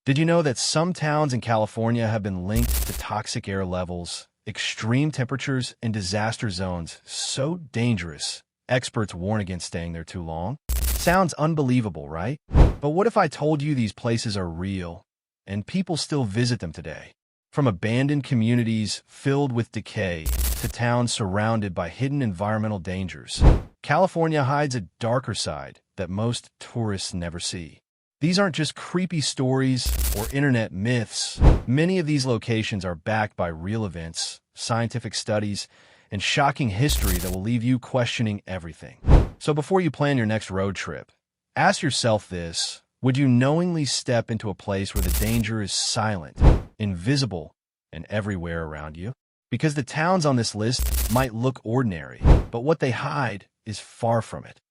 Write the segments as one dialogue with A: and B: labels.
A: Did you know that some towns in California have been linked to toxic air levels, extreme temperatures, and disaster zones so dangerous, experts warn against staying there too long? Sounds unbelievable, right? But what if I told you these places are real, and people still visit them today? From abandoned communities filled with decay to towns surrounded by hidden environmental dangers, California hides a darker side that most tourists never see. These aren't just creepy stories or internet myths. Many of these locations are backed by real events, scientific studies, and shocking history that will leave you questioning everything. So before you plan your next road trip, ask yourself this: would you knowingly step into a place where the danger is silent, invisible, and everywhere around you? Because the towns on this list might look ordinary, but what they hide is far from it.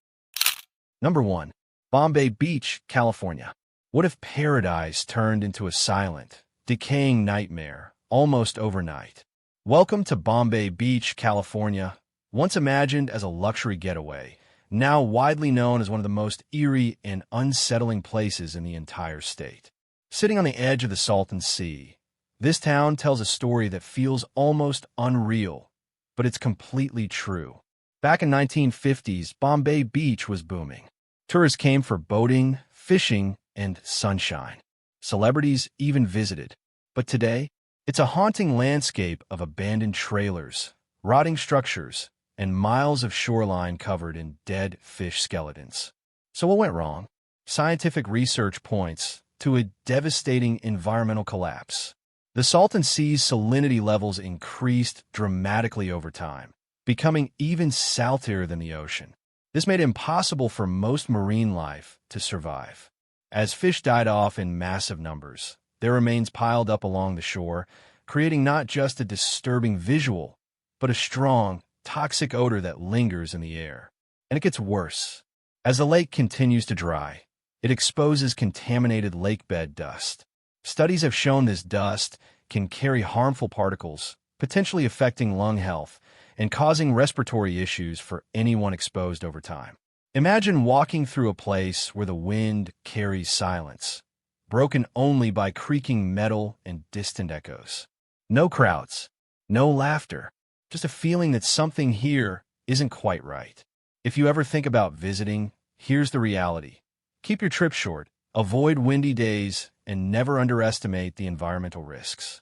A: Number 1. Bombay Beach, California. What if paradise turned into a silent, decaying nightmare almost overnight? Welcome to Bombay Beach, California. Once imagined as a luxury getaway, now widely known as one of the most eerie and unsettling places in the entire state. Sitting on the edge of the Salton Sea, this town tells a story that feels almost unreal, but it's completely true. Back in 1950s, Bombay Beach was booming. Tourists came for boating, fishing, and sunshine. Celebrities even visited. But today, it's a haunting landscape of abandoned trailers, rotting structures, and miles of shoreline covered in dead fish skeletons. So what went wrong? Scientific research points to a devastating environmental collapse. The Salton Sea's salinity levels increased dramatically over time, becoming even saltier than the ocean. This made it impossible for most marine life to survive. As fish died off in massive numbers, their remains piled up along the shore, creating not just a disturbing visual, but a strong, toxic odor that lingers in the air. And it gets worse. As the lake continues to dry, it exposes contaminated lakebed dust. Studies have shown this dust can carry harmful particles, potentially affecting lung health and causing respiratory issues for anyone exposed over time. Imagine walking through a place where the wind carries silence, broken only by creaking metal and distant echoes. No crowds, no laughter, just a feeling that something here isn't quite right. If you ever think about visiting, here's the reality. Keep your trip short, avoid windy days, and never underestimate the environmental risks.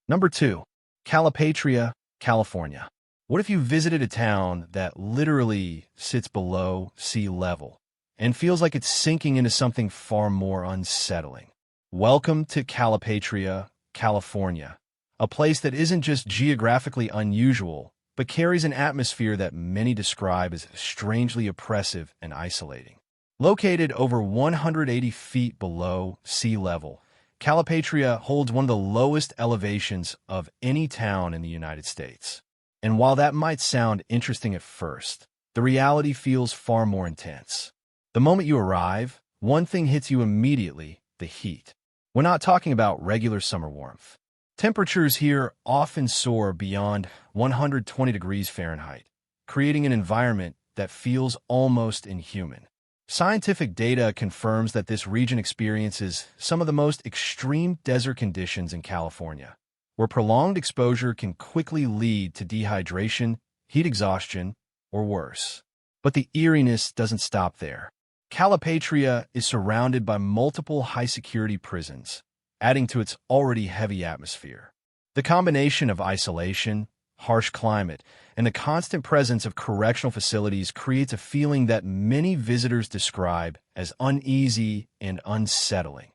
A: Number 2. Calipatria, California. What if you visited a town that literally sits below sea level and feels like it's sinking into something far more unsettling? Welcome to Calipatria, California, a place that isn't just geographically unusual, but carries an atmosphere that many describe as strangely oppressive and isolating. Located over 180 feet below sea level, Calipatria holds one of the lowest elevations of any town in the United States. And while that might sound interesting at first, the reality feels far more intense. The moment you arrive, one thing hits you immediately: the heat. We're not talking about regular summer warmth. Temperatures here often soar beyond 120 degrees Fahrenheit, creating an environment that feels almost inhuman. Scientific data confirms that this region experiences some of the most extreme desert conditions in California, where prolonged exposure can quickly lead to dehydration, heat exhaustion, or worse. But the eeriness doesn't stop there. Calipatria is surrounded by multiple high-security prisons, adding to its already heavy atmosphere. The combination of isolation, harsh climate, and the constant presence of correctional facilities creates a feeling that many visitors describe as uneasy and unsettling,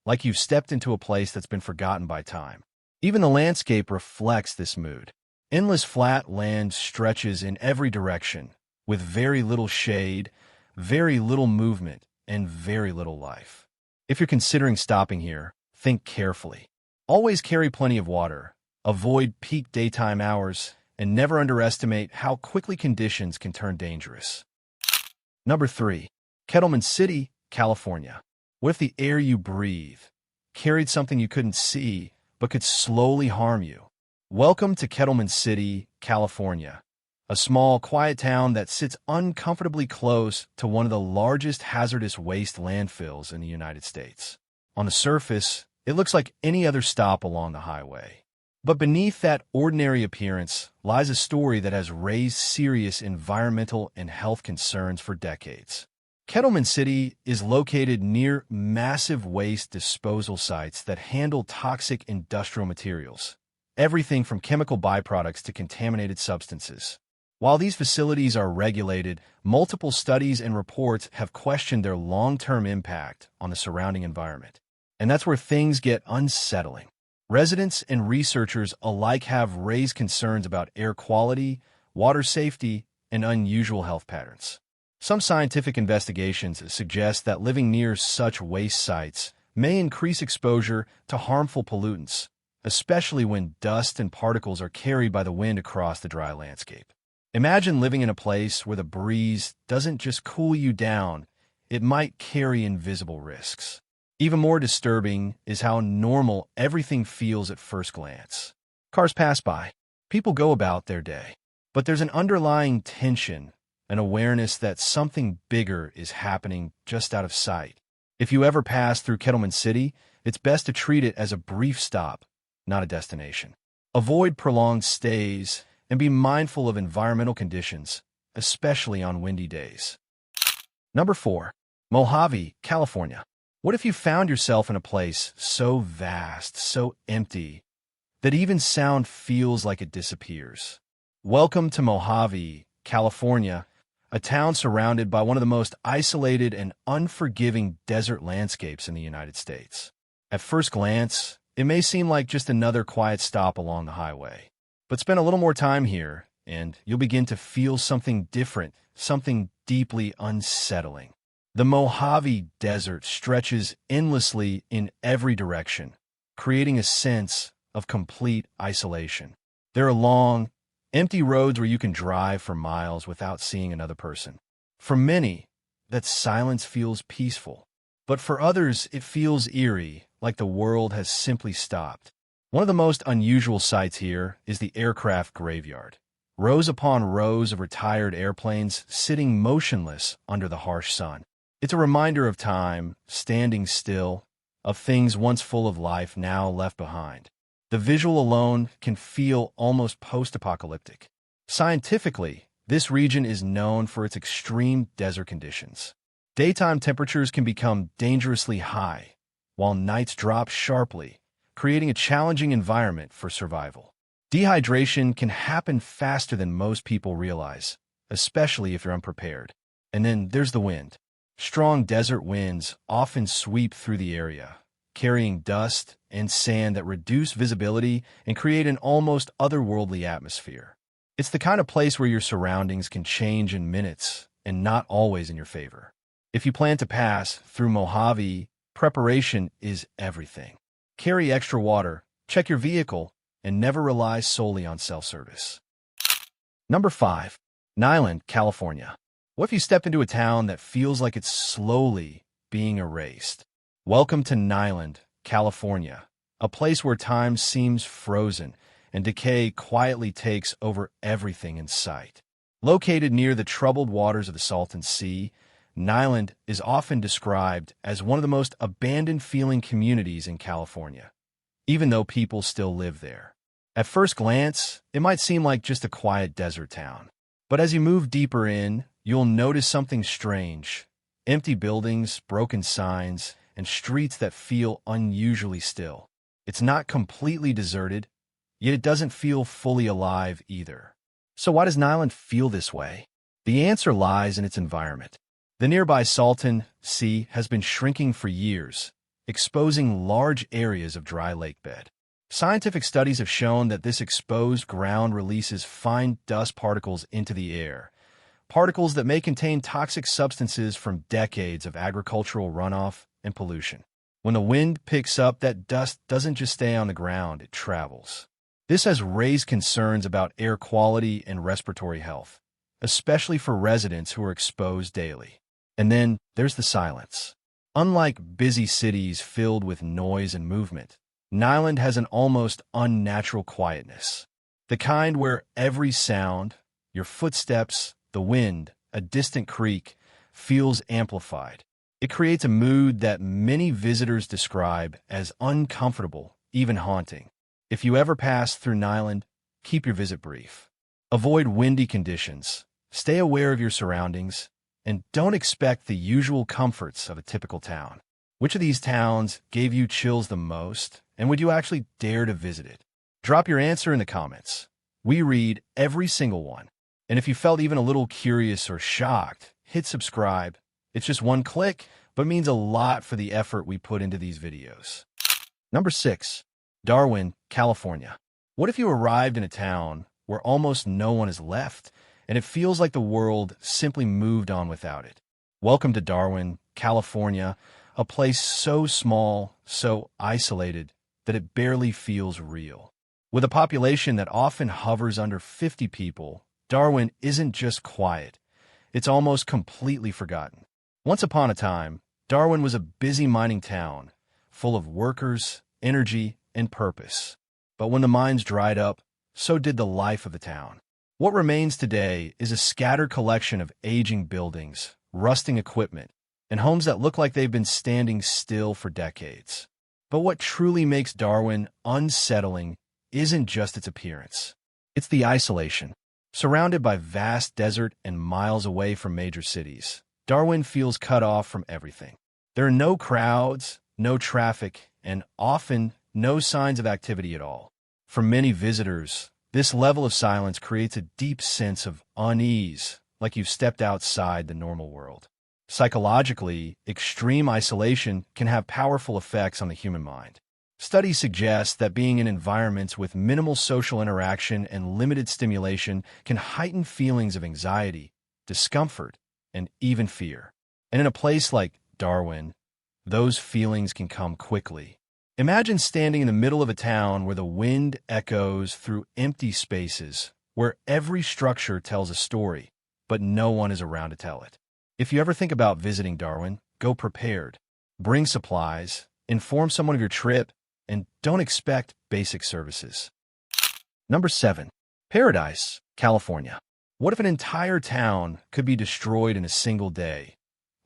A: like you've stepped into a place that's been forgotten by time. Even the landscape reflects this mood. Endless flat land stretches in every direction, with very little shade, very little movement, and very little life. If you're considering stopping here, think carefully. Always carry plenty of water, avoid peak daytime hours, and never underestimate how quickly conditions can turn dangerous. Number 3. Kettleman City, California. What if the air you breathe carried something you couldn't see but could slowly harm you? Welcome to Kettleman City, California, a small, quiet town that sits uncomfortably close to one of the largest hazardous waste landfills in the United States. On the surface, it looks like any other stop along the highway. But beneath that ordinary appearance lies a story that has raised serious environmental and health concerns for decades. Kettleman City is located near massive waste disposal sites that handle toxic industrial materials, everything from chemical byproducts to contaminated substances. While these facilities are regulated, multiple studies and reports have questioned their long-term impact on the surrounding environment. And that's where things get unsettling. Residents and researchers alike have raised concerns about air quality, water safety, and unusual health patterns. Some scientific investigations suggest that living near such waste sites may increase exposure to harmful pollutants, especially when dust and particles are carried by the wind across the dry landscape. Imagine living in a place where the breeze doesn't just cool you down, it might carry invisible risks. Even more disturbing is how normal everything feels at first glance. Cars pass by, people go about their day, but there's an underlying tension, an awareness that something bigger is happening just out of sight. If you ever pass through Kettleman City, it's best to treat it as a brief stop, not a destination. Avoid prolonged stays and be mindful of environmental conditions, especially on windy days. Number 4. Mojave, California. What if you found yourself in a place so vast, so empty, that even sound feels like it disappears? Welcome to Mojave, California, a town surrounded by one of the most isolated and unforgiving desert landscapes in the United States. At first glance, it may seem like just another quiet stop along the highway. But spend a little more time here, and you'll begin to feel something different, something deeply unsettling. The Mojave Desert stretches endlessly in every direction, creating a sense of complete isolation. There are long, empty roads where you can drive for miles without seeing another person. For many, that silence feels peaceful. But for others, it feels eerie, like the world has simply stopped. One of the most unusual sights here is the aircraft graveyard. Rows upon rows of retired airplanes sitting motionless under the harsh sun. It's a reminder of time, standing still, of things once full of life now left behind. The visual alone can feel almost post-apocalyptic. Scientifically, this region is known for its extreme desert conditions. Daytime temperatures can become dangerously high, while nights drop sharply, creating a challenging environment for survival. Dehydration can happen faster than most people realize, especially if you're unprepared. And then there's the wind. Strong desert winds often sweep through the area, carrying dust and sand that reduce visibility and create an almost otherworldly atmosphere. It's the kind of place where your surroundings can change in minutes and not always in your favor. If you plan to pass through Mojave, preparation is everything. Carry extra water, check your vehicle, and never rely solely on self-service. Number 5. Niland, California. What if you stepped into a town that feels like it's slowly being erased? Welcome to Niland, California, a place where time seems frozen and decay quietly takes over everything in sight. Located near the troubled waters of the Salton Sea, Niland is often described as one of the most abandoned-feeling communities in California, even though people still live there. At first glance, it might seem like just a quiet desert town. But as you move deeper in, you'll notice something strange. Empty buildings, broken signs, and streets that feel unusually still. It's not completely deserted, yet it doesn't feel fully alive either. So why does Niland feel this way? The answer lies in its environment. The nearby Salton Sea has been shrinking for years, exposing large areas of dry lake bed. Scientific studies have shown that this exposed ground releases fine dust particles into the air, particles that may contain toxic substances from decades of agricultural runoff and pollution. When the wind picks up, that dust doesn't just stay on the ground, it travels. This has raised concerns about air quality and respiratory health, especially for residents who are exposed daily. And then there's the silence. Unlike busy cities filled with noise and movement, Niland has an almost unnatural quietness. The kind where every sound, your footsteps, the wind, a distant creak, feels amplified. It creates a mood that many visitors describe as uncomfortable, even haunting. If you ever pass through Niland, keep your visit brief. Avoid windy conditions, stay aware of your surroundings, and don't expect the usual comforts of a typical town. Which of these towns gave you chills the most, and would you actually dare to visit it? Drop your answer in the comments. We read every single one. And if you felt even a little curious or shocked, hit subscribe. It's just one click, but means a lot for the effort we put into these videos. Number 6. Darwin, California. What if you arrived in a town where almost no one is left, and it feels like the world simply moved on without it? Welcome to Darwin, California, a place so small, so isolated, that it barely feels real. With a population that often hovers under 50 people, Darwin isn't just quiet, it's almost completely forgotten. Once upon a time, Darwin was a busy mining town, full of workers, energy, and purpose. But when the mines dried up, so did the life of the town. What remains today is a scattered collection of aging buildings, rusting equipment, and homes that look like they've been standing still for decades. But what truly makes Darwin unsettling isn't just its appearance. It's the isolation. Surrounded by vast desert and miles away from major cities, Darwin feels cut off from everything. There are no crowds, no traffic, and often no signs of activity at all. For many visitors, this level of silence creates a deep sense of unease, like you've stepped outside the normal world. Psychologically, extreme isolation can have powerful effects on the human mind. Studies suggest that being in environments with minimal social interaction and limited stimulation can heighten feelings of anxiety, discomfort, and even fear. And in a place like Darwin, those feelings can come quickly. Imagine standing in the middle of a town where the wind echoes through empty spaces, where every structure tells a story, but no one is around to tell it. If you ever think about visiting Darwin, go prepared. Bring supplies, inform someone of your trip, and don't expect basic services. Number 7. Paradise, California. What if an entire town could be destroyed in a single day,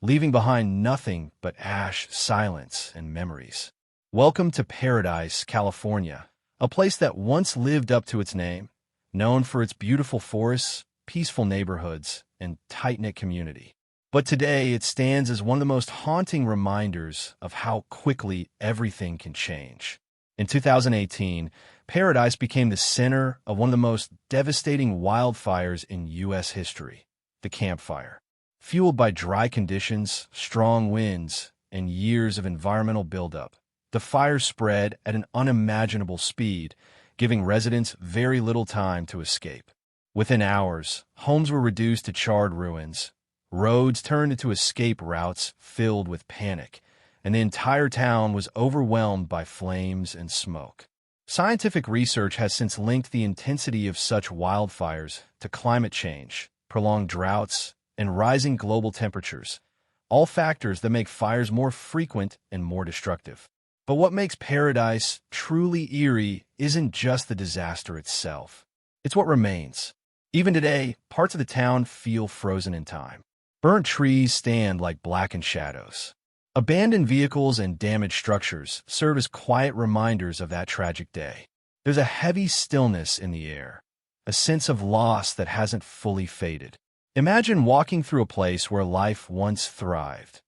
A: leaving behind nothing but ash, silence, and memories? Welcome to Paradise, California, a place that once lived up to its name, known for its beautiful forests, peaceful neighborhoods, and tight-knit community. But today it stands as one of the most haunting reminders of how quickly everything can change. In 2018, Paradise became the center of one of the most devastating wildfires in U.S. history, the Camp Fire. Fueled by dry conditions, strong winds, and years of environmental buildup, the fire spread at an unimaginable speed, giving residents very little time to escape. Within hours, homes were reduced to charred ruins, roads turned into escape routes filled with panic, and the entire town was overwhelmed by flames and smoke. Scientific research has since linked the intensity of such wildfires to climate change, prolonged droughts, and rising global temperatures, all factors that make fires more frequent and more destructive. But what makes Paradise truly eerie isn't just the disaster itself. It's what remains. Even today, parts of the town feel frozen in time. Burnt trees stand like blackened shadows. Abandoned vehicles and damaged structures serve as quiet reminders of that tragic day. There's a heavy stillness in the air, a sense of loss that hasn't fully faded. Imagine walking through a place where life once thrived,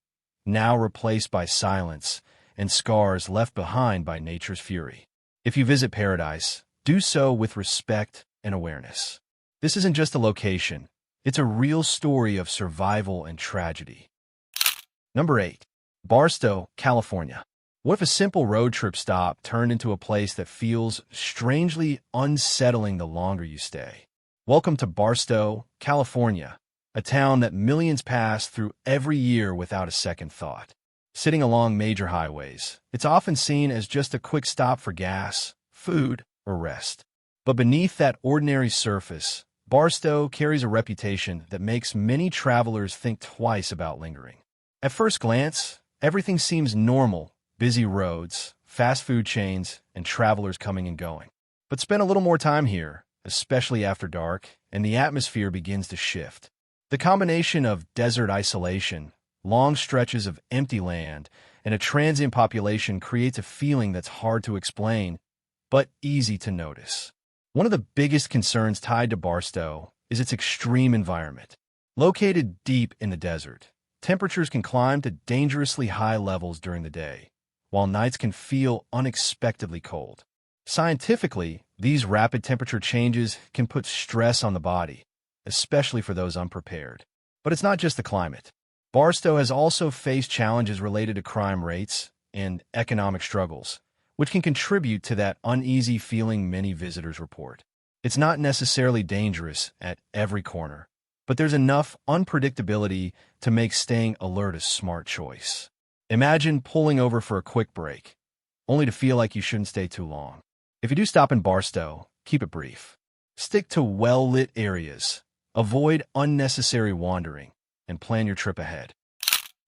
A: now replaced by silence and scars left behind by nature's fury. If you visit Paradise, do so with respect and awareness. This isn't just a location, it's a real story of survival and tragedy. Number 8. Barstow, California. What if a simple road trip stop turned into a place that feels strangely unsettling the longer you stay? Welcome to Barstow, California, a town that millions pass through every year without a second thought. Sitting along major highways, it's often seen as just a quick stop for gas, food, or rest. But beneath that ordinary surface, Barstow carries a reputation that makes many travelers think twice about lingering. At first glance, everything seems normal: busy roads, fast food chains, and travelers coming and going. But spend a little more time here, especially after dark, and the atmosphere begins to shift. The combination of desert isolation, long stretches of empty land, and a transient population creates a feeling that's hard to explain, but easy to notice. One of the biggest concerns tied to Barstow is its extreme environment. Located deep in the desert, temperatures can climb to dangerously high levels during the day, while nights can feel unexpectedly cold. Scientifically, these rapid temperature changes can put stress on the body, especially for those unprepared. But it's not just the climate. Barstow has also faced challenges related to crime rates and economic struggles, which can contribute to that uneasy feeling many visitors report. It's not necessarily dangerous at every corner, but there's enough unpredictability to make staying alert a smart choice. Imagine pulling over for a quick break, only to feel like you shouldn't stay too long. If you do stop in Barstow, keep it brief. Stick to well-lit areas, avoid unnecessary wandering, and plan your trip ahead.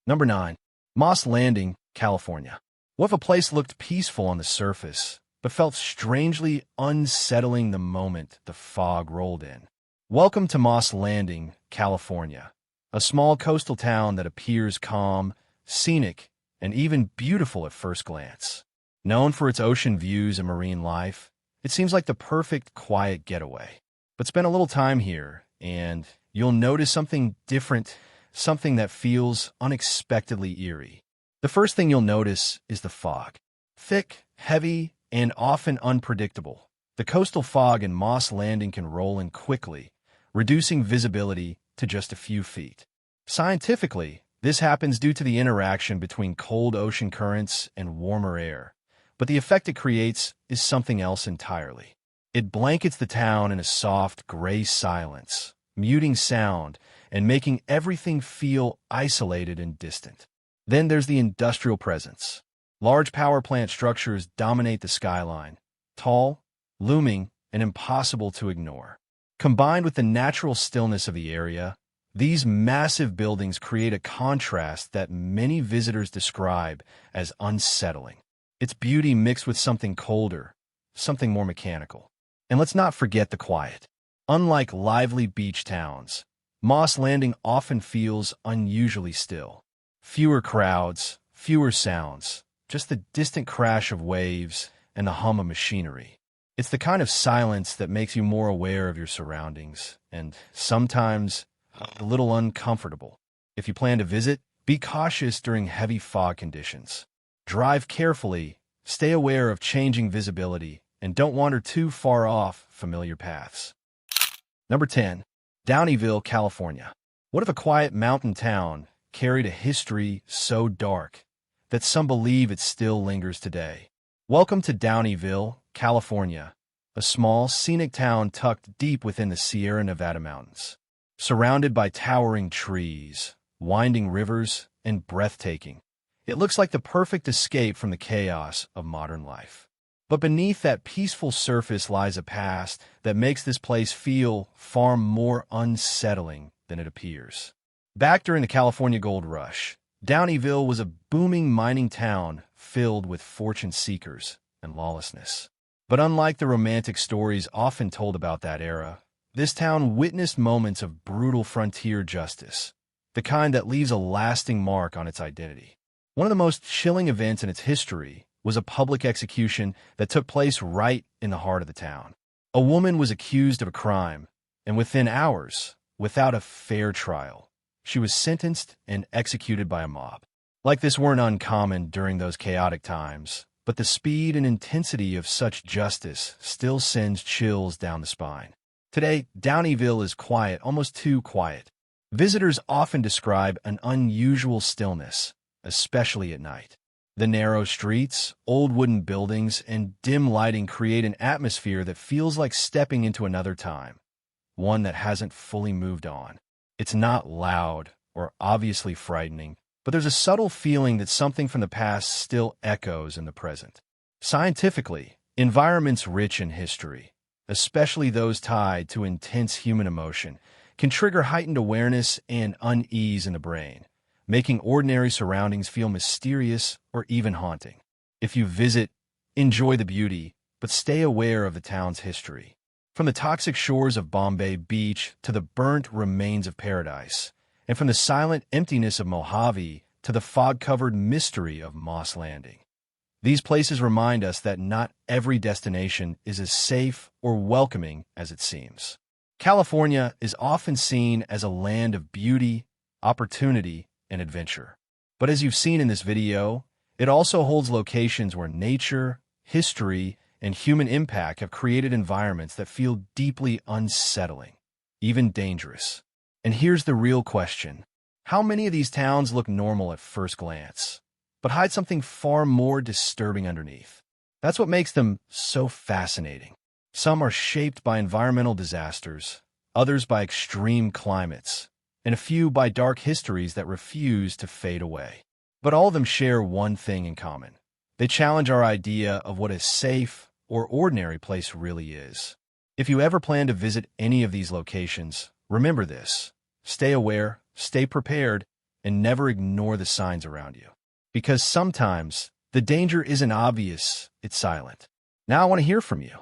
A: Number 9. Moss Landing, California. What if a place looked peaceful on the surface, but felt strangely unsettling the moment the fog rolled in? Welcome to Moss Landing, California, a small coastal town that appears calm, scenic, and even beautiful at first glance. Known for its ocean views and marine life, it seems like the perfect quiet getaway. But spend a little time here, and you'll notice something different, something that feels unexpectedly eerie. The first thing you'll notice is the fog. Thick, heavy, and often unpredictable. The coastal fog in Moss Landing can roll in quickly, reducing visibility to just a few feet. Scientifically, this happens due to the interaction between cold ocean currents and warmer air. But the effect it creates is something else entirely. It blankets the town in a soft, gray silence, muting sound and making everything feel isolated and distant. Then there's the industrial presence. Large power plant structures dominate the skyline, tall, looming, and impossible to ignore. Combined with the natural stillness of the area, these massive buildings create a contrast that many visitors describe as unsettling. Its beauty mixed with something colder, something more mechanical. And let's not forget the quiet. Unlike lively beach towns, Moss Landing often feels unusually still. Fewer crowds, fewer sounds, just the distant crash of waves and the hum of machinery. It's the kind of silence that makes you more aware of your surroundings, and sometimes a little uncomfortable. If you plan to visit, be cautious during heavy fog conditions. Drive carefully, stay aware of changing visibility, and don't wander too far off familiar paths. Number 10. Downeyville, California. What if a quiet mountain town carried a history so dark that some believe it still lingers today? Welcome to Downeyville, California, a small, scenic town tucked deep within the Sierra Nevada mountains. Surrounded by towering trees, winding rivers, and breathtaking, it looks like the perfect escape from the chaos of modern life. But beneath that peaceful surface lies a past that makes this place feel far more unsettling than it appears. Back during the California Gold Rush, Downeyville was a booming mining town filled with fortune seekers and lawlessness. But unlike the romantic stories often told about that era, this town witnessed moments of brutal frontier justice, the kind that leaves a lasting mark on its identity. One of the most chilling events in its history was a public execution that took place right in the heart of the town. A woman was accused of a crime, and within hours, without a fair trial, she was sentenced and executed by a mob. Like this weren't uncommon during those chaotic times, but the speed and intensity of such justice still sends chills down the spine. Today, Downeyville is quiet, almost too quiet. Visitors often describe an unusual stillness, especially at night. The narrow streets, old wooden buildings, and dim lighting create an atmosphere that feels like stepping into another time, one that hasn't fully moved on. It's not loud or obviously frightening, but there's a subtle feeling that something from the past still echoes in the present. Scientifically, environments rich in history, especially those tied to intense human emotion, can trigger heightened awareness and unease in the brain, making ordinary surroundings feel mysterious or even haunting. If you visit, enjoy the beauty, but stay aware of the town's history. From the toxic shores of Bombay Beach to the burnt remains of paradise, And from the silent emptiness of Mojave to the fog-covered mystery of Moss Landing, these places remind us that not every destination is as safe or welcoming as it seems. California is often seen as a land of beauty, opportunity, and adventure. But as you've seen in this video, it also holds locations where nature, history, and human impact have created environments that feel deeply unsettling, even dangerous. And here's the real question. How many of these towns look normal at first glance, but hide something far more disturbing underneath? That's what makes them so fascinating. Some are shaped by environmental disasters, others by extreme climates, and a few by dark histories that refuse to fade away. But all of them share one thing in common. They challenge our idea of what a safe or ordinary place really is. If you ever plan to visit any of these locations, remember this. Stay aware, stay prepared, and never ignore the signs around you. Because sometimes the danger isn't obvious, it's silent. Now I want to hear from you.